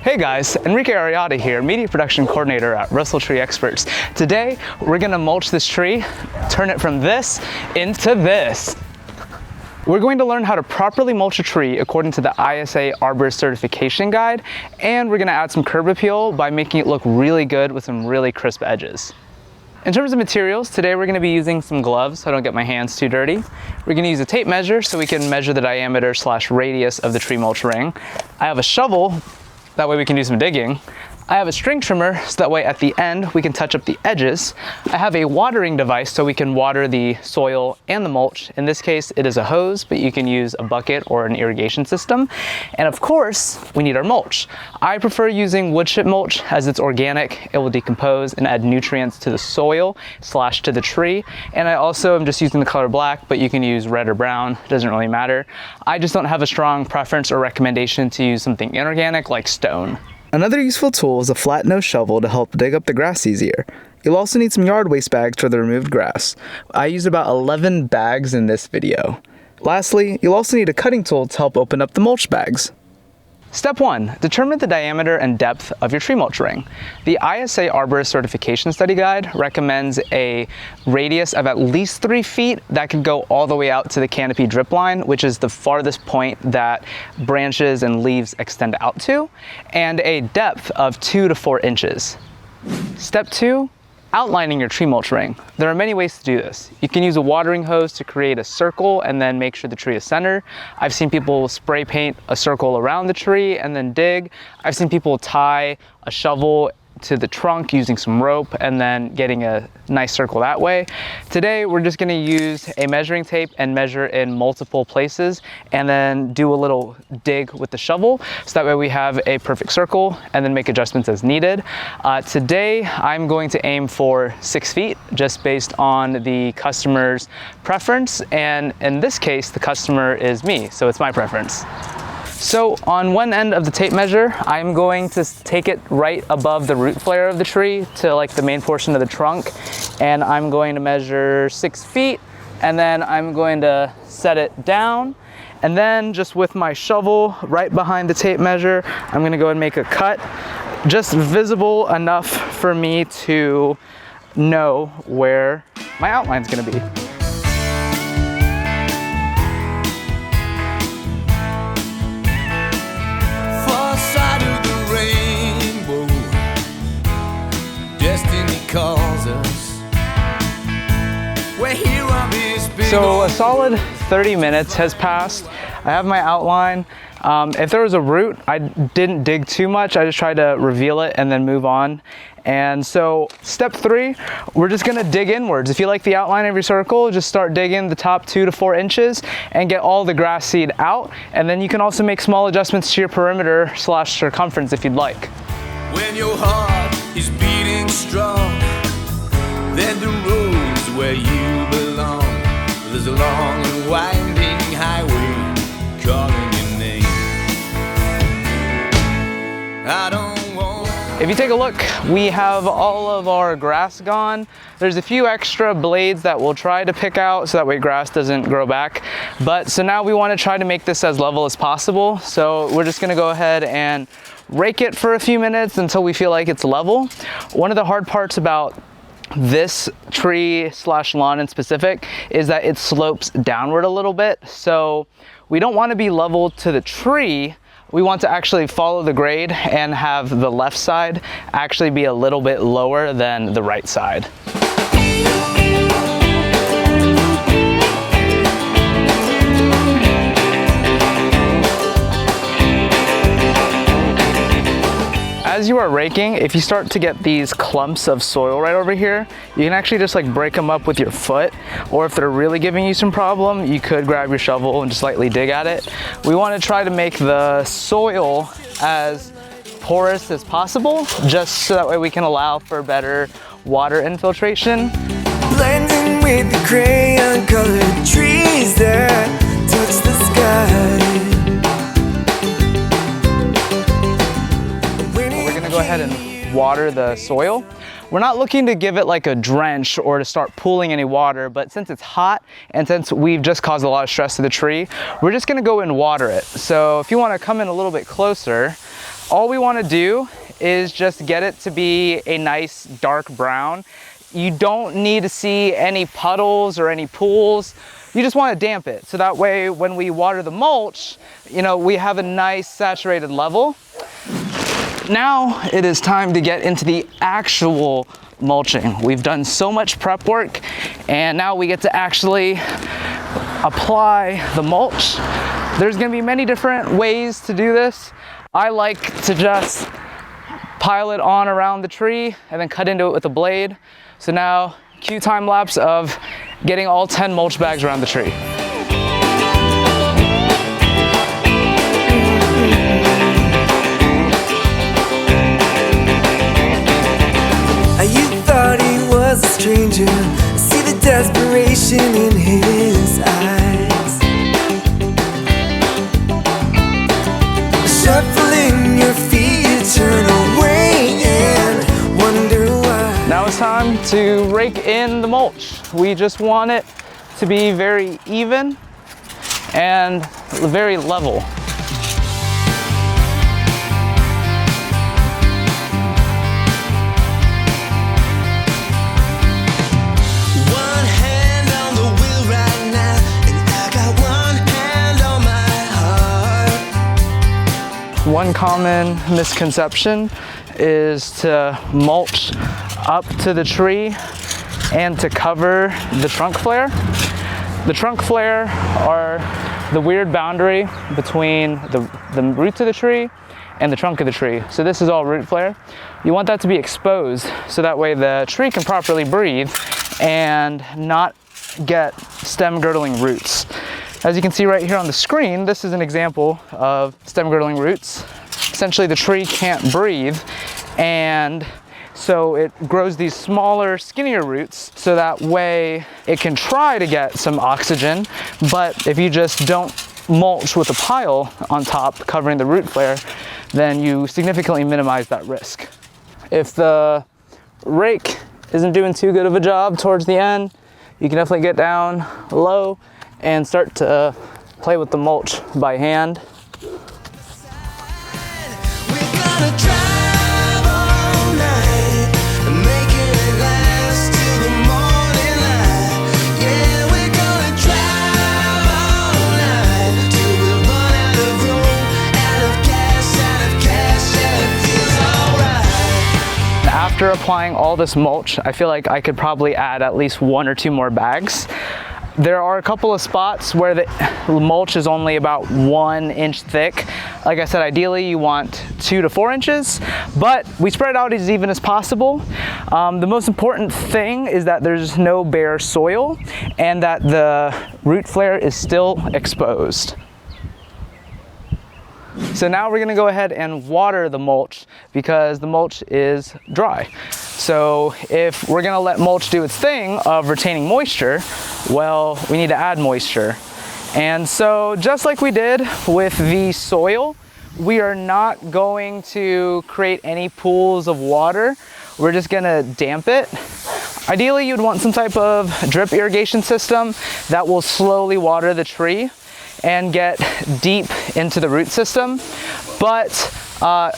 Hey guys, Enrique Ariada here, Media Production Coordinator at Russell Tree Experts. Today, we're gonna mulch this tree, turn it from this into this. We're going to learn how to properly mulch a tree according to the ISA Arborist certification guide, and we're gonna add some curb appeal by making it look really good with some really crisp edges. In terms of materials, today we're gonna be using some gloves so I don't get my hands too dirty. We're gonna use a tape measure so we can measure the diameter / radius of the tree mulch ring. I have a shovel, that way we can do some digging. I have a string trimmer, so that way at the end we can touch up the edges. I have a watering device so we can water the soil and the mulch. In this case, it is a hose, but you can use a bucket or an irrigation system. And of course, we need our mulch. I prefer using wood chip mulch as it's organic, it will decompose and add nutrients to the soil / to the tree. And I also am just using the color black, but you can use red or brown, it doesn't really matter. I just don't have a strong preference or recommendation to use something inorganic like stone. Another useful tool is a flat nose shovel to help dig up the grass easier. You'll also need some yard waste bags for the removed grass. I used about 11 bags in this video. Lastly, you'll also need a cutting tool to help open up the mulch bags. Step 1, determine the diameter and depth of your tree mulch ring. The ISA Arborist Certification Study Guide recommends a radius of at least 3 feet that could go all the way out to the canopy drip line, which is the farthest point that branches and leaves extend out to, and a depth of 2 to 4 inches. Step 2, outlining your tree mulch ring. There are many ways to do this. You can use a watering hose to create a circle and then make sure the tree is centered. I've seen people spray paint a circle around the tree and then dig. I've seen people tie a shovel to the trunk using some rope and then getting a nice circle that way. Today, we're just gonna use a measuring tape and measure in multiple places and then do a little dig with the shovel. So that way we have a perfect circle and then make adjustments as needed. Today, I'm going to aim for 6 feet just based on the customer's preference. And in this case, the customer is me, so it's my preference. So on one end of the tape measure, I'm going to take it right above the root flare of the tree to like the main portion of the trunk. And I'm going to measure 6 feet and then I'm going to set it down. And then just with my shovel right behind the tape measure, I'm gonna go and make a cut, just visible enough for me to know where my outline's gonna be. So a solid 30 minutes has passed. I have my outline. If there was a root, I didn't dig too much. I just tried to reveal it and then move on. And so step 3, we're just gonna dig inwards. If you like the outline of your circle, just start digging the top 2 to 4 inches and get all the grass seed out. And then you can also make small adjustments to your perimeter / circumference if you'd like. When your heart is beating strong, then the road's where you belong. There's a long and winding highway calling your name. I don't want... If you take a look, we have all of our grass gone. There's a few extra blades that we'll try to pick out so that way grass doesn't grow back. But so now we want to try to make this as level as possible. So we're just going to go ahead and rake it for a few minutes until we feel like it's level. One of the hard parts about this tree / lawn in specific is that it slopes downward a little bit. So we don't want to be level to the tree. We want to actually follow the grade and have the left side actually be a little bit lower than the right side. As you are raking, if you start to get these clumps of soil right over here, you can actually just like break them up with your foot, or if they're really giving you some problem, you could grab your shovel and just lightly dig at it. We want to try to make the soil as porous as possible, just so that way we can allow for better water infiltration. Blending with the crayon colored trees that touch the sky. Go ahead and water the soil. We're not looking to give it like a drench or to start pooling any water, but since it's hot and since we've just caused a lot of stress to the tree, we're just gonna go and water it. So if you wanna come in a little bit closer, All we want to do is just get it to be a nice dark brown. You don't need to see any puddles or any pools. You just want to damp it. So that way when we water the mulch, you know, we have a nice saturated level. Now it is time to get into the actual mulching. We've done so much prep work and now we get to actually apply the mulch. There's going to be many different ways to do this. I like to just pile it on around the tree and then cut into it with a blade. So now cue time lapse of getting all 10 mulch bags around the tree. You thought he was a stranger. See the desperation in his eyes. Shuffling your feet, you turn away and wonder why. Now it's time to rake in the mulch. We just want it to be very even and very level. One hand on the wheel right now, and I got one hand on my heart. One common misconception is to mulch up to the tree and to cover the trunk flare. The trunk flare are the weird boundary between the roots of the tree and the trunk of the tree. So this is all root flare. You want that to be exposed so that way the tree can properly breathe and not get stem girdling roots. As you can see right here on the screen, this is an example of stem girdling roots. Essentially the tree can't breathe and so it grows these smaller, skinnier roots so that way it can try to get some oxygen, but if you just don't mulch with a pile on top covering the root flare, then you significantly minimize that risk. If the rake isn't doing too good of a job towards the end, you can definitely get down low and start to play with the mulch by hand. We're gonna drive all night, making it last till the morning light. Yeah, we're gonna drive all night till we run out of room, out of cash, yeah, it feels alright. After applying all this mulch, I feel like I could probably add at least 1 or 2 more bags. There are a couple of spots where the mulch is only about 1 inch thick. Like I said, ideally you want 2 to 4 inches, but we spread it out as even as possible. The most important thing is that there's no bare soil and that the root flare is still exposed. So now we're gonna go ahead and water the mulch because the mulch is dry. So if we're gonna let mulch do its thing of retaining moisture, well, we need to add moisture. And so just like we did with the soil, we are not going to create any pools of water. We're just gonna damp it. Ideally, you'd want some type of drip irrigation system that will slowly water the tree and get deep into the root system. But a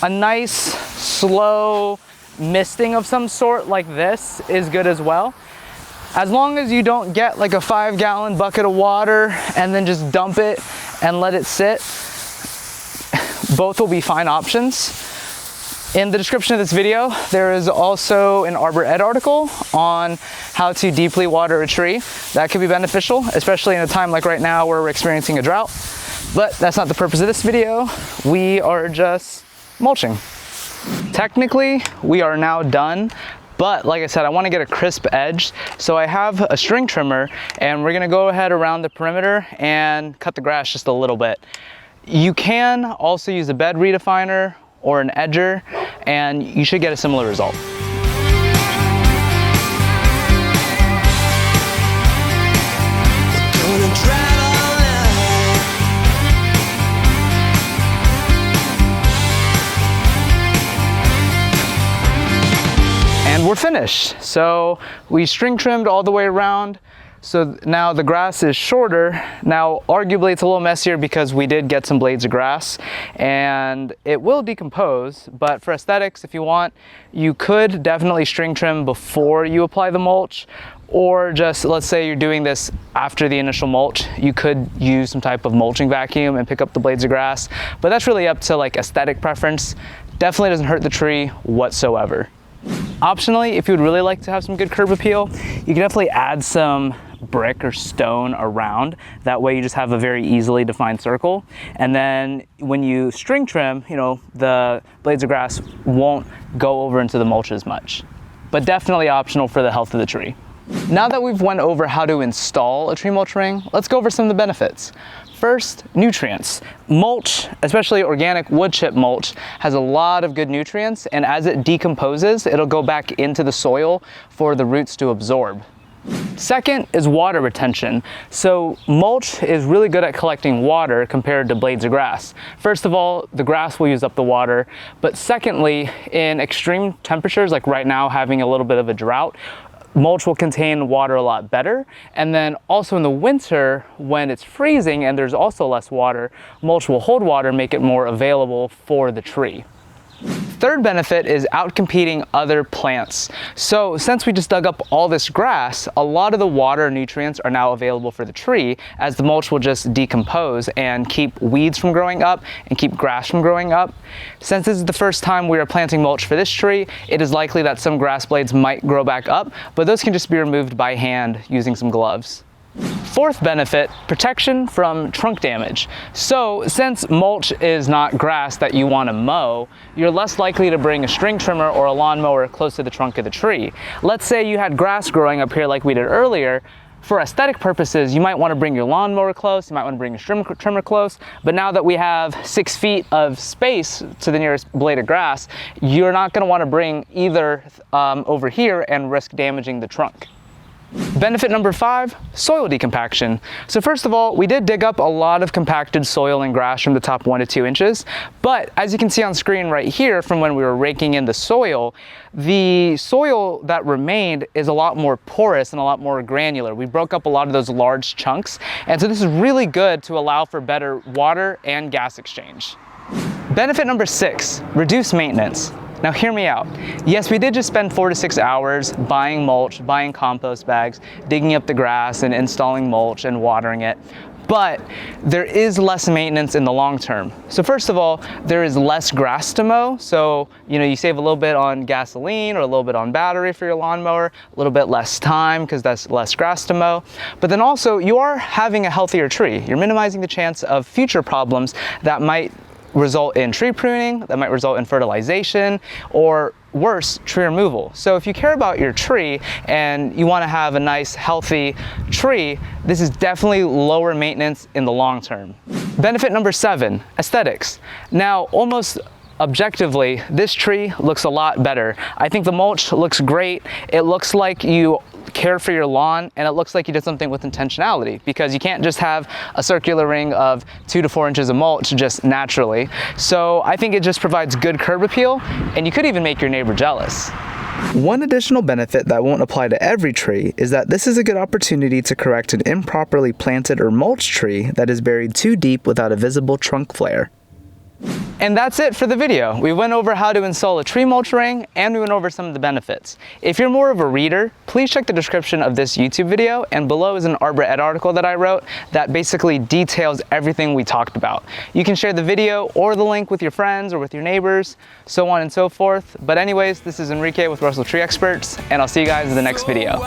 nice, slow misting of some sort like this is good as well. As long as you don't get like a 5-gallon bucket of water and then just dump it and let it sit, both will be fine options. In the description of this video, there is also an Arbor Ed article on how to deeply water a tree. That could be beneficial, especially in a time like right now where we're experiencing a drought. But that's not the purpose of this video. We are just mulching. Technically, we are now done. But like I said, I want to get a crisp edge. So I have a string trimmer and we're gonna go ahead around the perimeter and cut the grass just a little bit. You can also use a bed redefiner or an edger, and you should get a similar result. And we're finished. So we string trimmed all the way around. So now the grass is shorter. Now, arguably it's a little messier because we did get some blades of grass and it will decompose, but for aesthetics, if you want, you could definitely string trim before you apply the mulch, or just, let's say you're doing this after the initial mulch, you could use some type of mulching vacuum and pick up the blades of grass, but that's really up to like aesthetic preference. Definitely doesn't hurt the tree whatsoever. Optionally, if you would really like to have some good curb appeal, you can definitely add some brick or stone around. That way you just have a very easily defined circle. And then when you string trim, you know, the blades of grass won't go over into the mulch as much. But definitely optional for the health of the tree. Now that we've went over how to install a tree mulch ring, let's go over some of the benefits. First, nutrients. Mulch, especially organic wood chip mulch, has a lot of good nutrients, and as it decomposes, it'll go back into the soil for the roots to absorb. Second is water retention. So mulch is really good at collecting water compared to blades of grass. First of all, the grass will use up the water, but secondly, in extreme temperatures, like right now having a little bit of a drought, mulch will contain water a lot better. And then also in the winter, when it's freezing and there's also less water, mulch will hold water, make it more available for the tree. Third benefit is outcompeting other plants. So since we just dug up all this grass, a lot of the water and nutrients are now available for the tree, as the mulch will just decompose and keep weeds from growing up and keep grass from growing up. Since this is the first time we are planting mulch for this tree, it is likely that some grass blades might grow back up, but those can just be removed by hand using some gloves. Fourth benefit, protection from trunk damage. So since mulch is not grass that you want to mow, you're less likely to bring a string trimmer or a lawnmower close to the trunk of the tree. Let's say you had grass growing up here like we did earlier. For aesthetic purposes, you might want to bring your lawnmower close, you might want to bring your string trimmer close, but now that we have 6 feet of space to the nearest blade of grass, you're not going to want to bring either over here and risk damaging the trunk. Benefit number 5, soil decompaction. So first of all, we did dig up a lot of compacted soil and grass from the top 1 to 2 inches, but as you can see on screen right here from when we were raking in the soil that remained is a lot more porous and a lot more granular. We broke up a lot of those large chunks, and so this is really good to allow for better water and gas exchange. Benefit number 6, reduce maintenance. Now hear me out. Yes, we did just spend 4 to 6 hours buying mulch, buying compost bags, digging up the grass and installing mulch and watering it, but there is less maintenance in the long term. So first of all, there is less grass to mow. So, you save a little bit on gasoline or a little bit on battery for your lawnmower, a little bit less time because that's less grass to mow. But then also you are having a healthier tree. You're minimizing the chance of future problems that might result in tree pruning, that might result in fertilization, or worse, tree removal. So if you care about your tree and you want to have a nice healthy tree, this is definitely lower maintenance in the long term. Benefit number 7, aesthetics. Now, almost objectively, this tree looks a lot better. I think the mulch looks great. It looks like you care for your lawn, and it looks like you did something with intentionality, because you can't just have a circular ring of 2 to 4 inches of mulch just naturally. So I think it just provides good curb appeal, and you could even make your neighbor jealous. One additional benefit that won't apply to every tree is that this is a good opportunity to correct an improperly planted or mulched tree that is buried too deep without a visible trunk flare. And that's it for the video. We went over how to install a tree mulch ring, and we went over some of the benefits. If you're more of a reader, please check the description of this YouTube video, and below is an Arbor Ed article that I wrote that basically details everything we talked about. You can share the video or the link with your friends or with your neighbors, so on and so forth. But anyways, this is Enrique with Russell Tree Experts, and I'll see you guys in the next video.